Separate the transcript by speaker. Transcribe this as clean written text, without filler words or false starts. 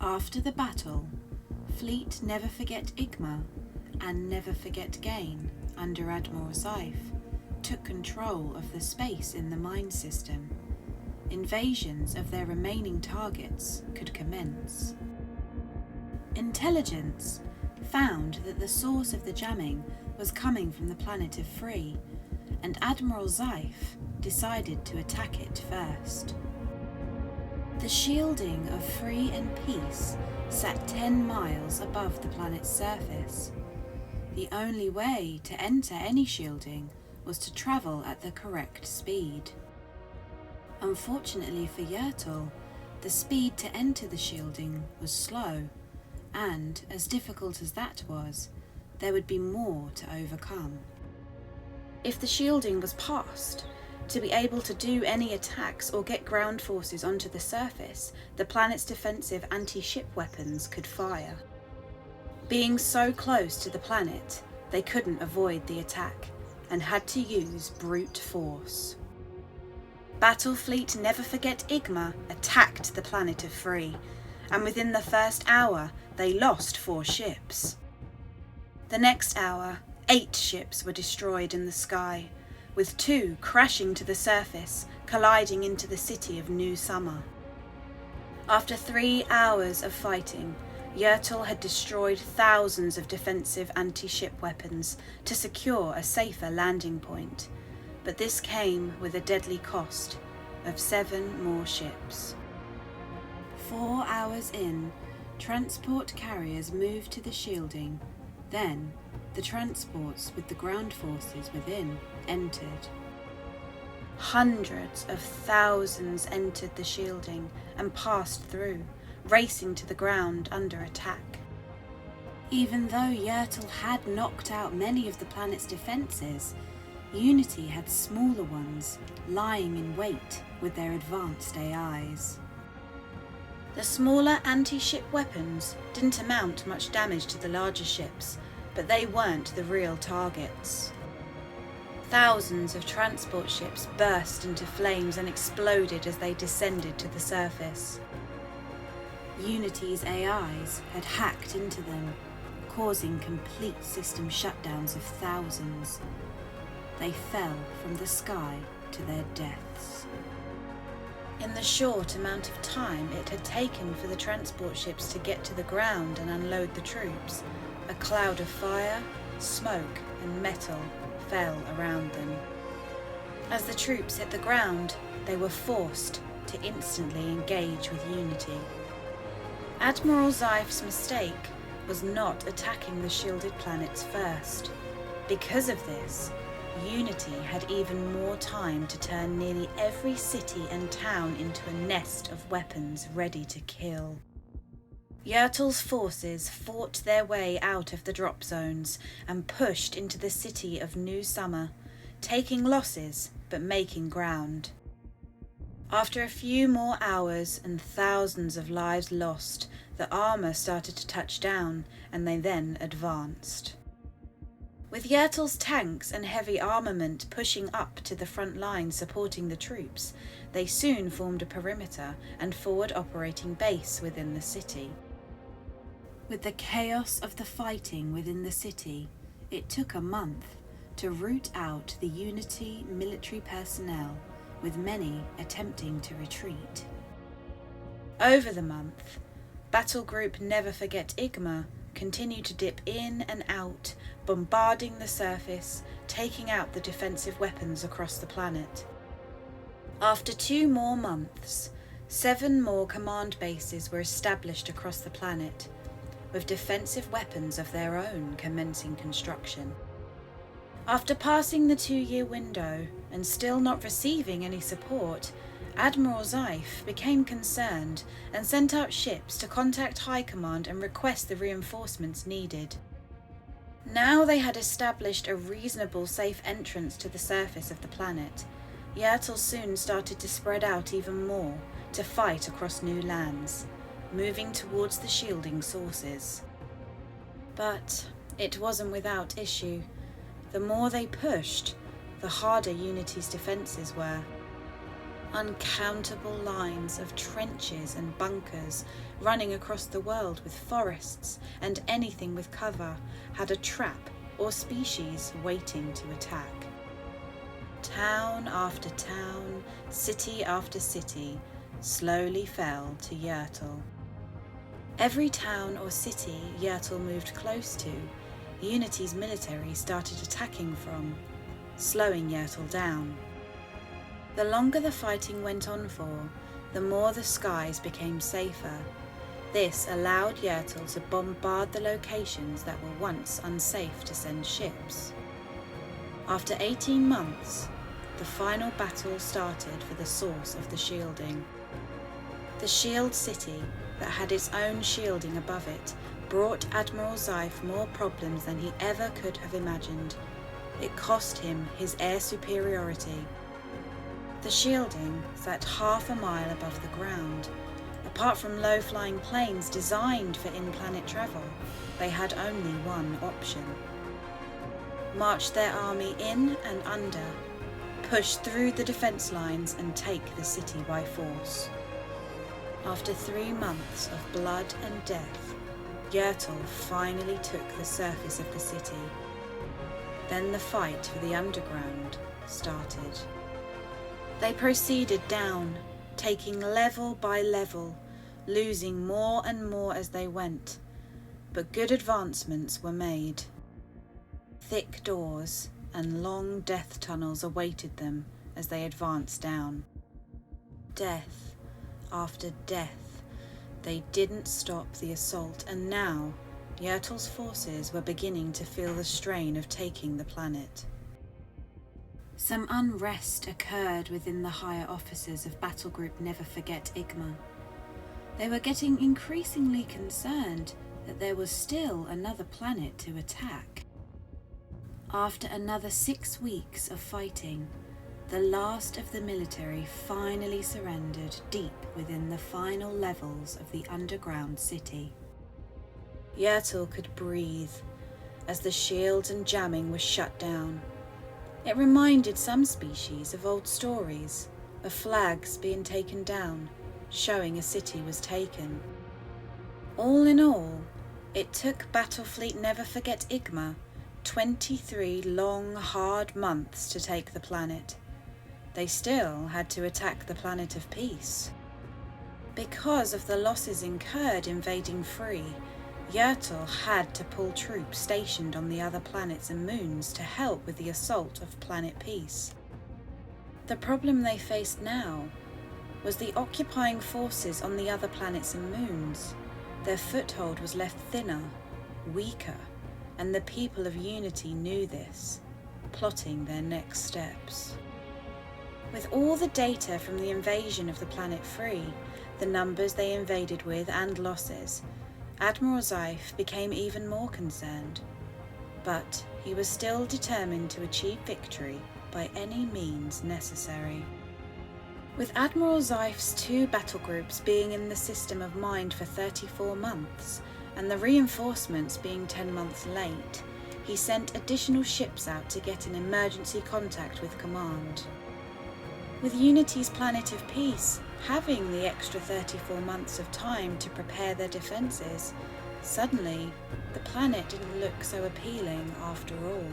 Speaker 1: After the battle, Fleet Never Forget Igma and Never Forget Gain under Admiral Zeif took control of the space in the mine system. Invasions of their remaining targets could commence. Intelligence found that the source of the jamming was coming from the planet of Free, and Admiral Zeif decided to attack it first. The shielding of Free and Peace sat 10 miles above the planet's surface. The only way to enter any shielding was to travel at the correct speed. Unfortunately for Yertle, the speed to enter the shielding was slow, and as difficult as that was, there would be more to overcome. If the shielding was passed, to be able to do any attacks or get ground forces onto the surface, the planet's defensive anti-ship weapons could fire. Being so close to the planet, they couldn't avoid the attack and had to use brute force. Battlefleet Never Forget Igma attacked the planet of Free, and within the first hour they lost 4 ships. The next hour, 8 ships were destroyed in the sky, with 2 crashing to the surface, colliding into the city of New Summer. After 3 hours of fighting, Yertle had destroyed thousands of defensive anti-ship weapons to secure a safer landing point, but this came with a deadly cost of 7 more ships. 4 hours in, transport carriers moved to the shielding. Then, the transports with the ground forces within entered. Hundreds of thousands entered the shielding and passed through, racing to the ground under attack. Even though Yertle had knocked out many of the planet's defences, Unity had smaller ones lying in wait with their advanced AIs. The smaller anti-ship weapons didn't amount much damage to the larger ships, but they weren't the real targets. Thousands of transport ships burst into flames and exploded as they descended to the surface. Unity's AIs had hacked into them, causing complete system shutdowns of thousands. They fell from the sky to their deaths. In the short amount of time it had taken for the transport ships to get to the ground and unload the troops, a cloud of fire, smoke, and metal fell around them. As the troops hit the ground, they were forced to instantly engage with Unity. Admiral Zeif's mistake was not attacking the shielded planets first. Because of this, Unity had even more time to turn nearly every city and town into a nest of weapons ready to kill. Yertle's forces fought their way out of the drop zones and pushed into the city of New Summer, taking losses but making ground. After a few more hours and thousands of lives lost, the armour started to touch down and they then advanced. With Yertle's tanks and heavy armament pushing up to the front line supporting the troops, they soon formed a perimeter and forward operating base within the city. With the chaos of the fighting within the city, it took a month to root out the Unity military personnel, with many attempting to retreat. Over the month, Battle Group Never Forget Igma continued to dip in and out, bombarding the surface, taking out the defensive weapons across the planet. After 2 more months, 7 more command bases were established across the planet, with defensive weapons of their own commencing construction. After passing the 2-year window and still not receiving any support, Admiral Zeif became concerned and sent out ships to contact High Command and request the reinforcements needed. Now they had established a reasonable safe entrance to the surface of the planet, Yertle soon started to spread out even more to fight across new lands, moving towards the shielding sources. But it wasn't without issue. The more they pushed, the harder Unity's defences were. Uncountable lines of trenches and bunkers running across the world with forests and anything with cover had a trap or species waiting to attack. Town after town, city after city, slowly fell to Yertle. Every town or city Yertle moved close to, Unity's military started attacking from, slowing Yertle down. The longer the fighting went on for, the more the skies became safer. This allowed Yertle to bombard the locations that were once unsafe to send ships. After 18 months, the final battle started for the source of the shielding. The shield city that had its own shielding above it brought Admiral Zeif more problems than he ever could have imagined. It cost him his air superiority. The shielding sat half a mile above the ground. Apart from low-flying planes designed for in-planet travel, they had only one option. March their army in and under, push through the defense lines and take the city by force. After 3 months of blood and death, Yertle finally took the surface of the city. Then the fight for the underground started. They proceeded down, taking level by level, losing more and more as they went, but good advancements were made. Thick doors and long death tunnels awaited them as they advanced down. Death after death, they didn't stop the assault, and now Yertle's forces were beginning to feel the strain of taking the planet. Some unrest occurred within the higher officers of Battle Group Never Forget Igma. They were getting increasingly concerned that there was still another planet to attack. After another 6 weeks of fighting, the last of the military finally surrendered deep within the final levels of the underground city. Yertle could breathe as the shields and jamming was shut down. It reminded some species of old stories, of flags being taken down, showing a city was taken. All in all, it took Battlefleet Never Forget Igma 23 long, hard months to take the planet. They still had to attack the planet of peace. Because of the losses incurred invading Free, Yertle had to pull troops stationed on the other planets and moons to help with the assault of Planet Peace. The problem they faced now was the occupying forces on the other planets and moons. Their foothold was left thinner, weaker, and the people of Unity knew this, plotting their next steps. With all the data from the invasion of the planet Free, the numbers they invaded with and losses, Admiral Zeif became even more concerned, but he was still determined to achieve victory by any means necessary. With Admiral Zeif's 2 battle groups being in the system of mind for 34 months, and the reinforcements being 10 months late, he sent additional ships out to get in emergency contact with Command. With Unity's Planet of Peace having the extra 34 months of time to prepare their defences, suddenly the planet didn't look so appealing after all.